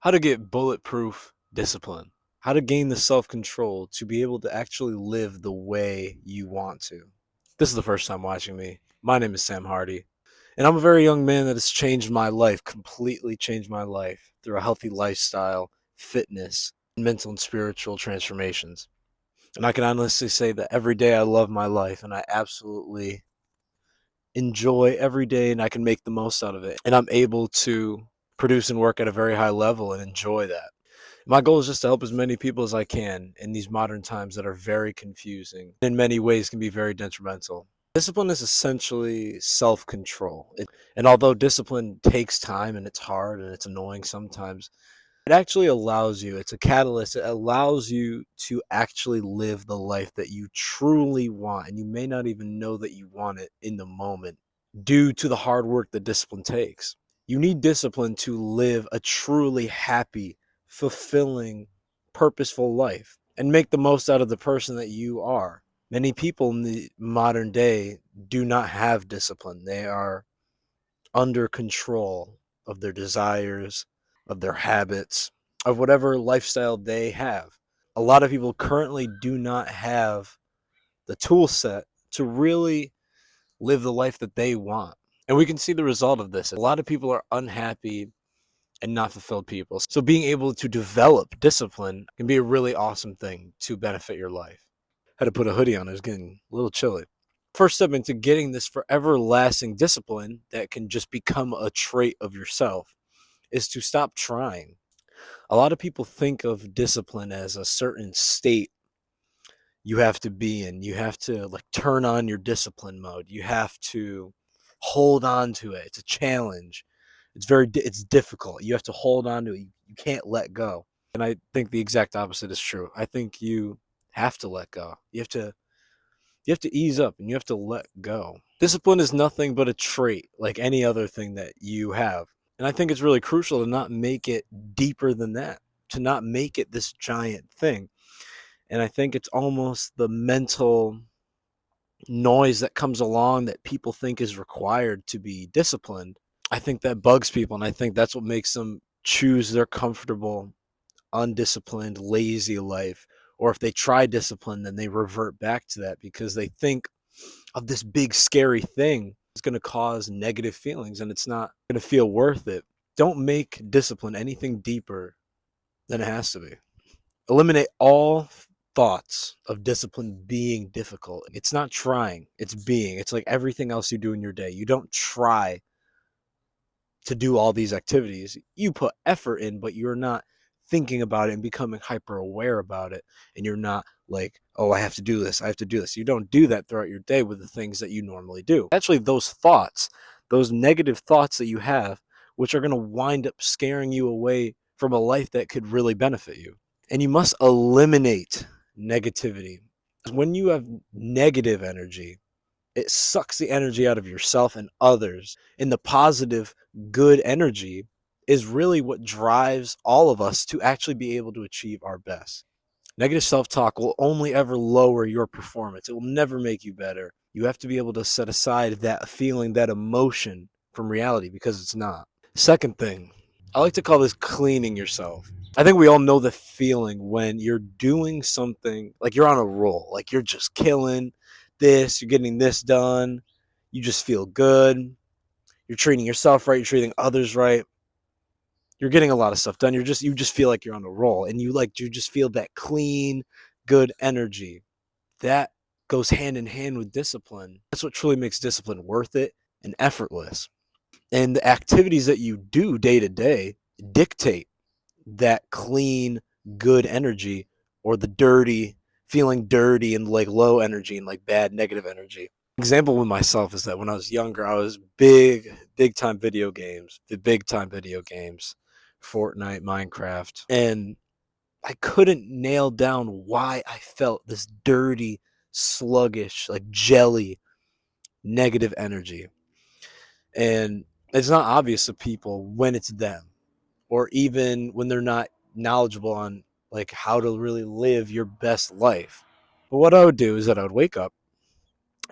How to get bulletproof discipline. How to gain the self-control to be able to actually live the way you want to. This is the first time watching me. My name is Sam Hardy, and I'm a very young man that has changed my life, completely changed my life through a healthy lifestyle, fitness, mental and spiritual transformations. And I can honestly say that every day I love my life and I absolutely enjoy every day and I can make the most out of it. And I'm able to produce and work at a very high level and enjoy that. My goal is just to help as many people as I can in these modern times that are very confusing, in many ways can be very detrimental. Discipline is essentially self-control. And although discipline takes time and it's hard and it's annoying sometimes, it actually allows you, it's a catalyst, it allows you to actually live the life that you truly want. And you may not even know that you want it in the moment due to the hard work that discipline takes. You need discipline to live a truly happy, fulfilling, purposeful life and make the most out of the person that you are. Many people in the modern day do not have discipline. They are under control of their desires, of their habits, of whatever lifestyle they have. A lot of people currently do not have the tool set to really live the life that they want. And we can see the result of this. A lot of people are unhappy and not fulfilled people. So being able to develop discipline can be a really awesome thing to benefit your life. Had to put a hoodie on, it was getting a little chilly. First step into getting this forever lasting discipline that can just become a trait of yourself is to stop trying. A lot of people think of discipline as a certain state you have to be in. You have to like turn on your discipline mode. You have to hold on to it. It's a challenge. It's difficult. You have to hold on to it. You can't let go. And I think the exact opposite is true. I think you have to let go. You have to ease up and you have to let go. Discipline is nothing but a trait like any other thing that you have. And I think it's really crucial to not make it deeper than that, to not make it this giant thing. And I think it's almost the mental noise that comes along that people think is required to be disciplined. I think that bugs people, and I think that's what makes them choose their comfortable, undisciplined, lazy life. Or if they try discipline, then they revert back to that because they think of this big, scary thing is going to cause negative feelings and it's not going to feel worth it. Don't make discipline anything deeper than it has to be. Eliminate all thoughts of discipline being difficult. It's not trying, it's being. It's like everything else you do in your day. You don't try to do all these activities. You put effort in, but you're not thinking about it and becoming hyper aware about it. And you're not like, oh, I have to do this. I have to do this. You don't do that throughout your day with the things that you normally do. Actually, those thoughts, those negative thoughts that you have, which are going to wind up scaring you away from a life that could really benefit you. And you must eliminate negativity. When you have negative energy, it sucks the energy out of yourself and others. And the positive, good energy is really what drives all of us to actually be able to achieve our best. Negative self-talk will only ever lower your performance. It will never make you better. You have to be able to set aside that feeling, that emotion from reality because it's not. Second thing, I like to call this cleaning yourself. I think we all know the feeling when you're doing something like you're on a roll, like you're just killing this, you're getting this done, you just feel good, you're treating yourself right, you're treating others right, you're getting a lot of stuff done. You just feel like you're on a roll and you just feel that clean, good energy. That goes hand in hand with discipline. That's what truly makes discipline worth it and effortless. And the activities that you do day to day dictate that clean, good energy or the dirty, feeling dirty and like low energy and like bad negative energy. Example with myself is that when I was younger, I was big time video games, Fortnite, Minecraft, and I couldn't nail down why I felt this dirty, sluggish, like jelly, negative energy. And it's not obvious to people when it's them or even when they're not knowledgeable on like how to really live your best life. But what I would do is that I would wake up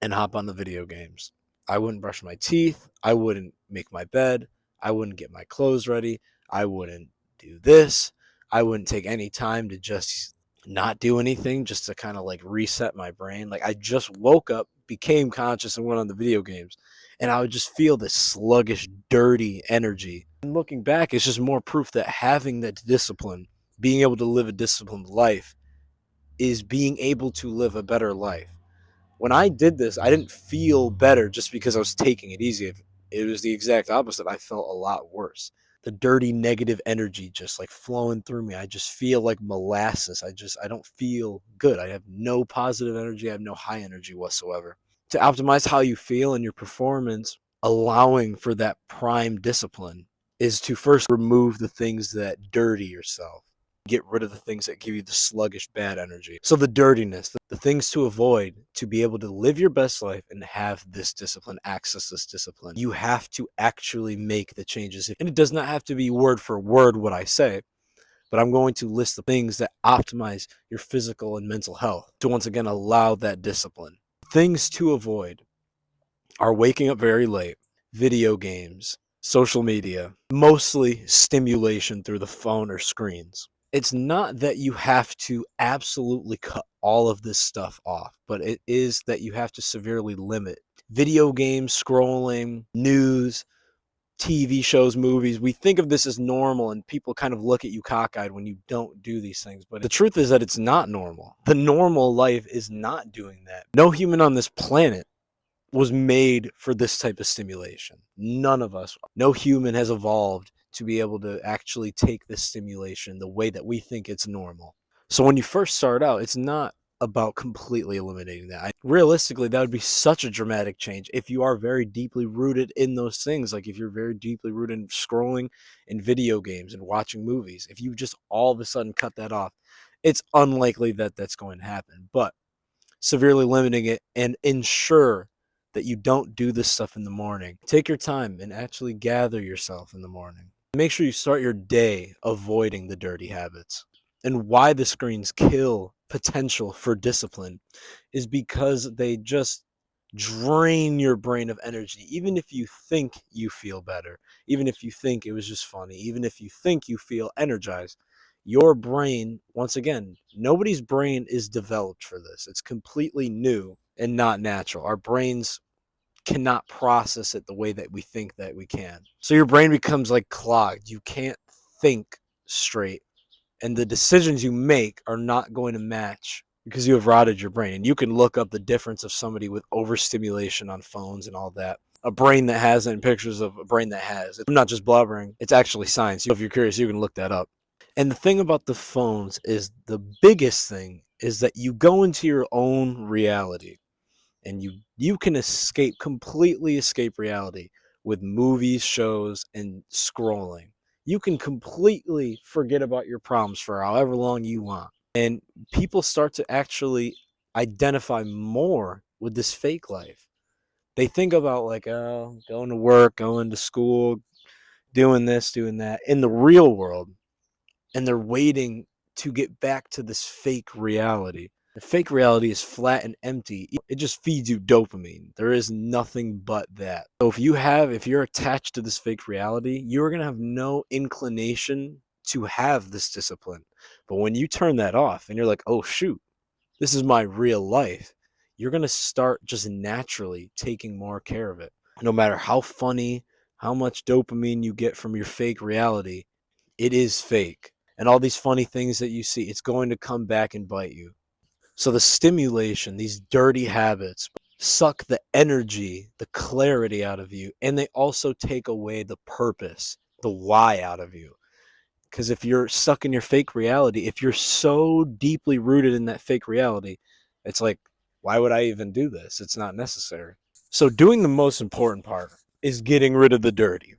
and hop on the video games. I wouldn't brush my teeth. I wouldn't make my bed. I wouldn't get my clothes ready. I wouldn't do this. I wouldn't take any time to just not do anything, just to kind of like reset my brain. Like I just woke up, became conscious, and went on the video games. And I would just feel this sluggish, dirty energy. And looking back, it's just more proof that having that discipline, being able to live a disciplined life, is being able to live a better life. When I did this, I didn't feel better just because I was taking it easy. It was the exact opposite. I felt a lot worse. The dirty negative energy just like flowing through me. I just feel like molasses. I don't feel good. I have no positive energy. I have no high energy whatsoever. To optimize how you feel and your performance, allowing for that prime discipline is to first remove the things that dirty yourself. Get rid of the things that give you the sluggish bad energy. So the dirtiness, the things to avoid to be able to live your best life and have this discipline, access this discipline. You have to actually make the changes. And it does not have to be word for word what I say, but I'm going to list the things that optimize your physical and mental health to once again allow that discipline. Things to avoid are waking up very late, video games, social media, mostly stimulation through the phone or screens. It's not that you have to absolutely cut all of this stuff off, but it is that you have to severely limit video games, scrolling, news, TV shows, movies. We think of this as normal, and people kind of look at you cockeyed when you don't do these things. But the truth is that it's not normal. The normal life is not doing that. No human on this planet was made for this type of stimulation. None of us. No human has evolved to be able to actually take this stimulation the way that we think it's normal. So when you first start out, it's not about completely eliminating that. Realistically, that would be such a dramatic change if you are very deeply rooted in those things. Like if you're very deeply rooted in scrolling and video games and watching movies, if you just all of a sudden cut that off, it's unlikely that that's going to happen. But severely limiting it and ensure that you don't do this stuff in the morning. Take your time and actually gather yourself in the morning. Make sure you start your day avoiding the dirty habits. And why the screens kill potential for discipline is because they just drain your brain of energy. Even if you think you feel better, even if you think it was just funny, even if you think you feel energized, your brain, once again, nobody's brain is developed for this. It's completely new and not natural. Our brains cannot process it the way that we think that we can. So your brain becomes like clogged. You can't think straight. And the decisions you make are not going to match because you have rotted your brain. And you can look up the difference of somebody with overstimulation on phones and all that. A brain that has, and pictures of a brain that has. I'm not just blubbering. It's actually science. If you're curious, you can look that up. And the thing about the phones is the biggest thing is that you go into your own reality and you can completely escape reality with movies, shows, and scrolling. You can completely forget about your problems for however long you want. And people start to actually identify more with this fake life. They think about like, oh, going to work, going to school, doing this, doing that in the real world. And they're waiting to get back to this fake reality. The fake reality is flat and empty. It just feeds you dopamine. There is nothing but that. So if you're attached to this fake reality, you're going to have no inclination to have this discipline. But when you turn that off and you're like, oh shoot, this is my real life, you're going to start just naturally taking more care of it. No matter how funny, how much dopamine you get from your fake reality, it is fake. And all these funny things that you see, it's going to come back and bite you. So the stimulation, these dirty habits, suck the energy, the clarity out of you, and they also take away the purpose, the why out of you. Because if you're stuck in your fake reality, if you're so deeply rooted in that fake reality, it's like, why would I even do this? It's not necessary. So doing the most important part is getting rid of the dirty.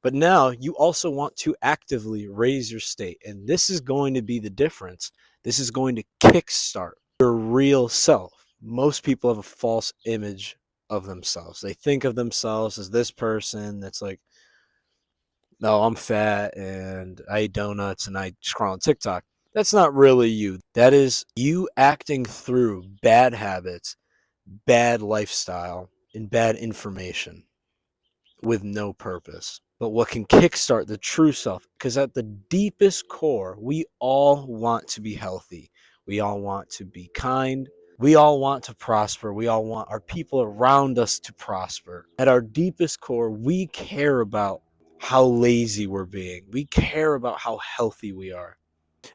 But now you also want to actively raise your state. And this is going to be the difference. This is going to kickstart your real self. Most people have a false image of themselves. They think of themselves as this person that's like, no, I'm fat and I eat donuts and I scroll on TikTok. That's not really you. That is you acting through bad habits, bad lifestyle, and bad information. with no purpose. But what can kickstart the true self? Because at the deepest core, we all want to be healthy. We all want to be kind. We all want to prosper. We all want our people around us to prosper. At our deepest core, we care about how lazy we're being. We care about how healthy we are.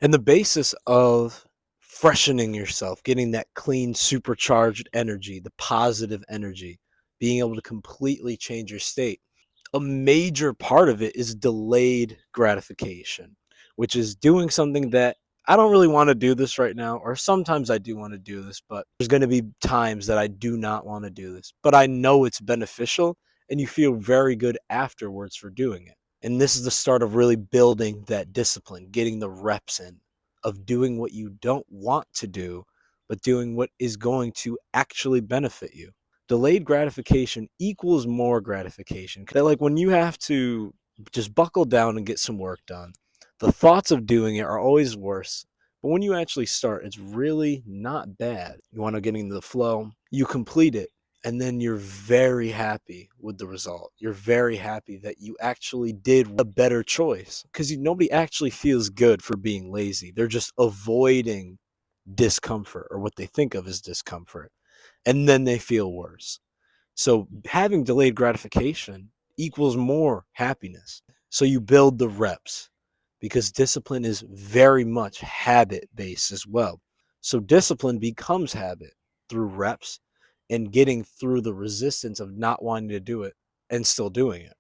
And the basis of freshening yourself, getting that clean, supercharged energy, the positive energy, being able to completely change your state, a major part of it is delayed gratification, which is doing something that I don't really want to do this right now, or sometimes I do want to do this, but there's going to be times that I do not want to do this, but I know it's beneficial and you feel very good afterwards for doing it. And this is the start of really building that discipline, getting the reps in of doing what you don't want to do, but doing what is going to actually benefit you. Delayed gratification equals more gratification. Like when you have to just buckle down and get some work done, the thoughts of doing it are always worse. But when you actually start, it's really not bad. You want to get into the flow, you complete it, and then you're very happy with the result. You're very happy that you actually did a better choice because nobody actually feels good for being lazy. They're just avoiding discomfort or what they think of as discomfort, and then they feel worse. So having delayed gratification equals more happiness. So you build the reps because discipline is very much habit based as well. So discipline becomes habit through reps and getting through the resistance of not wanting to do it and still doing it.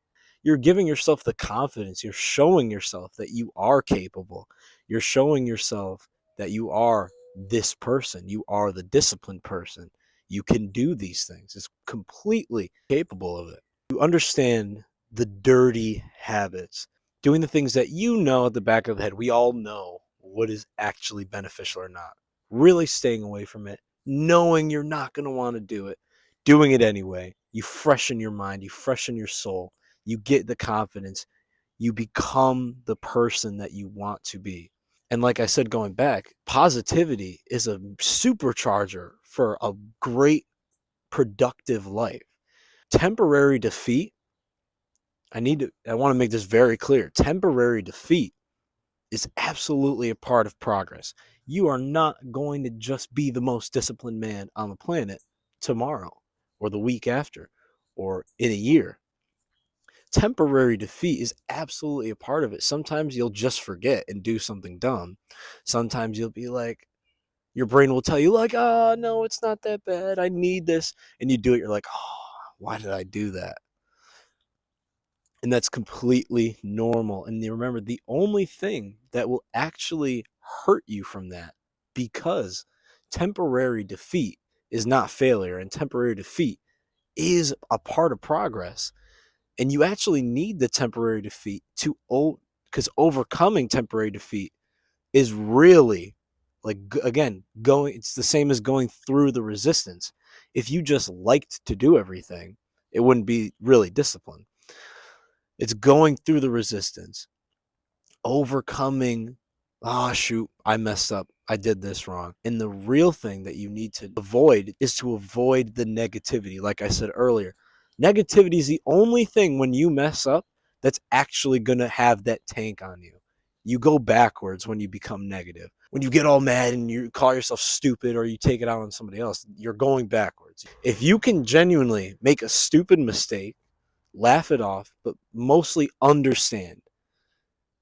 You're giving yourself the confidence. You're showing yourself that you are capable. You're showing yourself that you are this person. You are the disciplined person. You can do these things. It's completely capable of it. You understand the dirty habits, doing the things that you know at the back of the head. We all know what is actually beneficial or not. Really staying away from it, knowing you're not going to want to do it, doing it anyway. You freshen your mind, you freshen your soul, you get the confidence, you become the person that you want to be. And like I said, going back, positivity is a supercharger for a great productive life. Temporary defeat, I want to make this very clear. Temporary defeat is absolutely a part of progress. You are not going to just be the most disciplined man on the planet tomorrow or the week after or in a year. Temporary defeat is absolutely a part of it. Sometimes you'll just forget and do something dumb. Sometimes you'll be like, your brain will tell you, like, oh, no, it's not that bad. I need this. And you do it. You're like, oh, why did I do that? And that's completely normal. And remember, the only thing that will actually hurt you from that, because temporary defeat is not failure, and temporary defeat is a part of progress. And you actually need the temporary defeat because overcoming temporary defeat is really, like, again, it's the same as going through the resistance. If you just liked to do everything, it wouldn't be really discipline. It's going through the resistance, overcoming, oh, shoot, I messed up. I did this wrong. And the real thing that you need to avoid is to avoid the negativity. Like I said earlier, negativity is the only thing when you mess up that's actually going to have that tank on you. You go backwards when you become negative. When you get all mad and you call yourself stupid or you take it out on somebody else, you're going backwards. If you can genuinely make a stupid mistake, laugh it off, but mostly understand.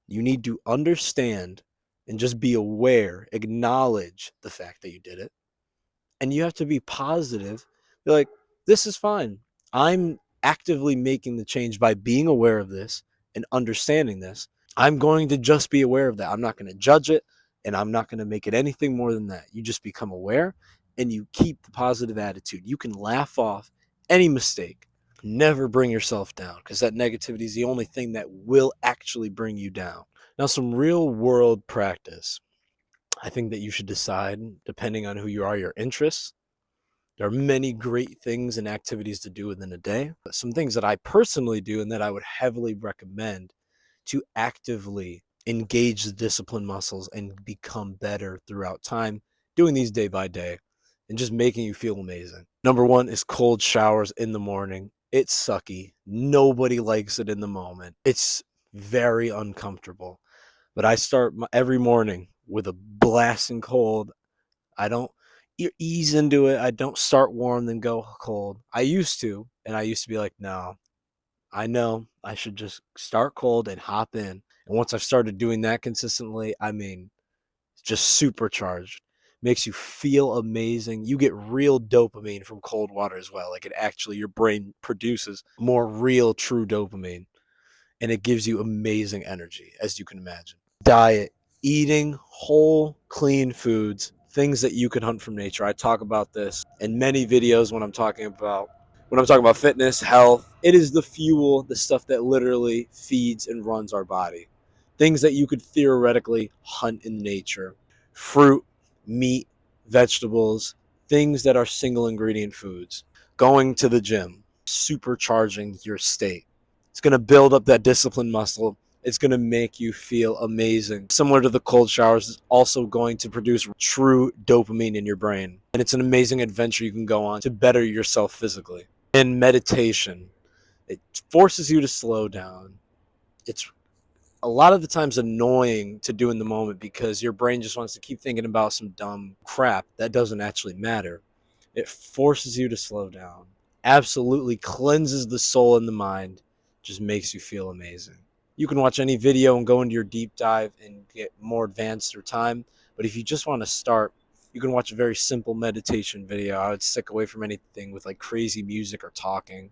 You need to understand and just be aware, acknowledge the fact that you did it. And you have to be positive. Be like, this is fine. I'm actively making the change by being aware of this and understanding this. I'm going to just be aware of that. I'm not going to judge it, and I'm not going to make it anything more than that. You just become aware and you keep the positive attitude. You can laugh off any mistake. Never bring yourself down, because that negativity is the only thing that will actually bring you down. Now, some real world practice. I think that you should decide, depending on who you are, your interests. There are many great things and activities to do within a day. But some things that I personally do and that I would heavily recommend to actively engage the discipline muscles and become better throughout time, doing these day by day and just making you feel amazing. Number one is cold showers in the morning. It's sucky. Nobody likes it in the moment. It's very uncomfortable. But I start every morning with a blasting cold. I don't ease into it. I don't start warm then go cold. I used to, and I used to be like, no, I know I should just start cold and hop in. And once I've started doing that consistently, I mean, just supercharged. Makes you feel amazing. You get real dopamine from cold water as well. Like it actually, your brain produces more real, true dopamine, and it gives you amazing energy, as you can imagine. Diet, eating whole, clean foods, things that you can hunt from nature. I talk about this in many videos when I'm talking about fitness, health. It is the fuel, the stuff that literally feeds and runs our body. Things that you could theoretically hunt in nature. Fruit, meat, vegetables, things that are single ingredient foods. Going to the gym, supercharging your state. It's going to build up that discipline muscle. It's going to make you feel amazing. Similar to the cold showers, it's also going to produce true dopamine in your brain. And it's an amazing adventure you can go on to better yourself physically. And meditation, it forces you to slow down. It's a lot of the times annoying to do in the moment because your brain just wants to keep thinking about some dumb crap that doesn't actually matter. It forces you to slow down. Absolutely cleanses the soul and the mind. Just makes you feel amazing. You can watch any video and go into your deep dive and get more advanced through time. But if you just want to start, you can watch a very simple meditation video. I would stick away from anything with like crazy music or talking.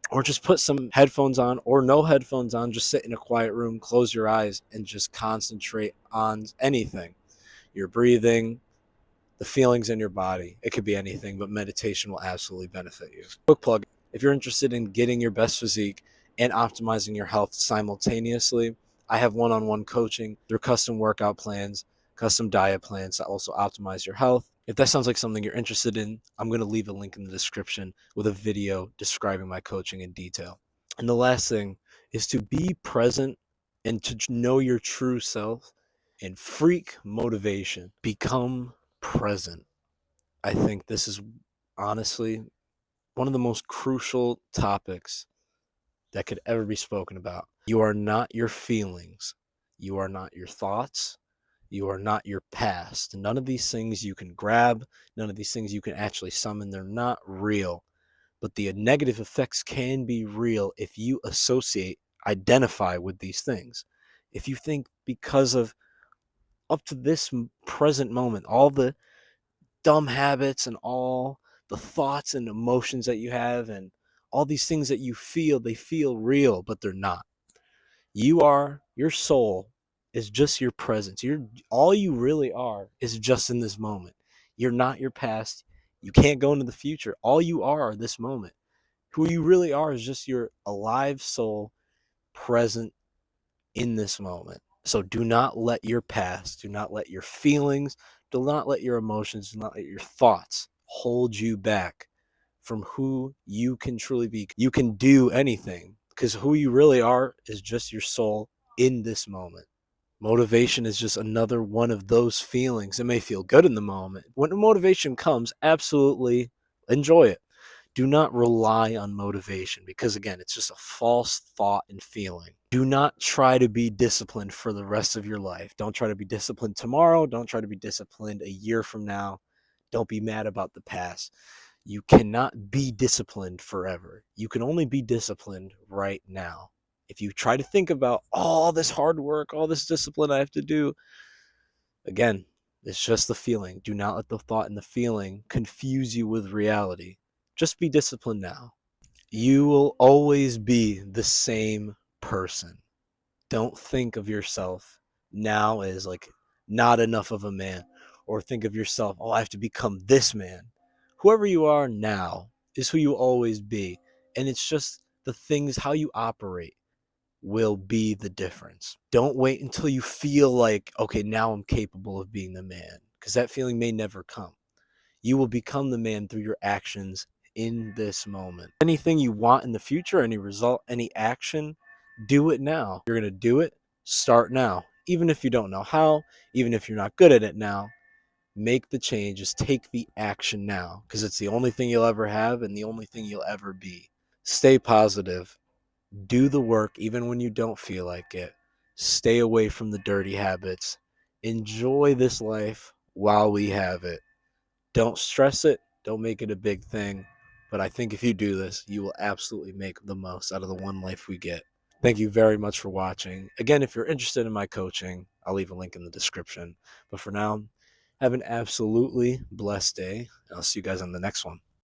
Or just put some headphones on or no headphones on. Just sit in a quiet room, close your eyes, and just concentrate on anything. Your breathing, the feelings in your body. It could be anything, but meditation will absolutely benefit you. Quick plug, if you're interested in getting your best physique and optimizing your health simultaneously, I have one-on-one coaching through custom workout plans, custom diet plans that also optimize your health. If that sounds like something you're interested in, I'm going to leave a link in the description with a video describing my coaching in detail. And the last thing is to be present and to know your true self and freak motivation. Become present. I think this is honestly one of the most crucial topics that could ever be spoken about. You are not your feelings. You are not your thoughts. You are not your past. None of these things you can grab. None of these things you can actually summon. They're not real. But the negative effects can be real if you identify with these things. If you think because of up to this present moment, all the dumb habits and all the thoughts and emotions that you have and all these things that you feel, they feel real, but they're not. Your soul is just your presence. All you really are is just in this moment. You're not your past. You can't go into the future. All you are this moment. Who you really are is just your alive soul present in this moment. So do not let your past, do not let your feelings, do not let your emotions, do not let your thoughts hold you back from who you can truly be. You can do anything because who you really are is just your soul in this moment. Motivation is just another one of those feelings. It may feel good in the moment. When motivation comes, absolutely enjoy it. Do not rely on motivation because, again, it's just a false thought and feeling. Do not try to be disciplined for the rest of your life. Don't try to be disciplined tomorrow. Don't try to be disciplined a year from now. Don't be mad about the past. You cannot be disciplined forever. You can only be disciplined right now. If you try to think about all this hard work, all this discipline I have to do, again, it's just the feeling. Do not let the thought and the feeling confuse you with reality. Just be disciplined now. You will always be the same person. Don't think of yourself now as like not enough of a man, or think of yourself, oh, I have to become this man. Whoever you are now is who you will always be. And it's just the things, how you operate will be the difference. Don't wait until you feel like, okay, now I'm capable of being the man, because that feeling may never come. You will become the man through your actions in this moment. Anything you want in the future, any result, any action, do it now. You're going to do it, start now. Even if you don't know how, even if you're not good at it now, make the changes, take the action now, because it's the only thing you'll ever have and the only thing you'll ever be. Stay positive. Do the work even when you don't feel like it. Stay away from the dirty habits. Enjoy this life while we have it. Don't stress it. Don't make it a big thing. But I think if you do this, you will absolutely make the most out of the one life we get. Thank you very much for watching. Again, if you're interested in my coaching, I'll leave a link in the description. But for now, have an absolutely blessed day. I'll see you guys on the next one.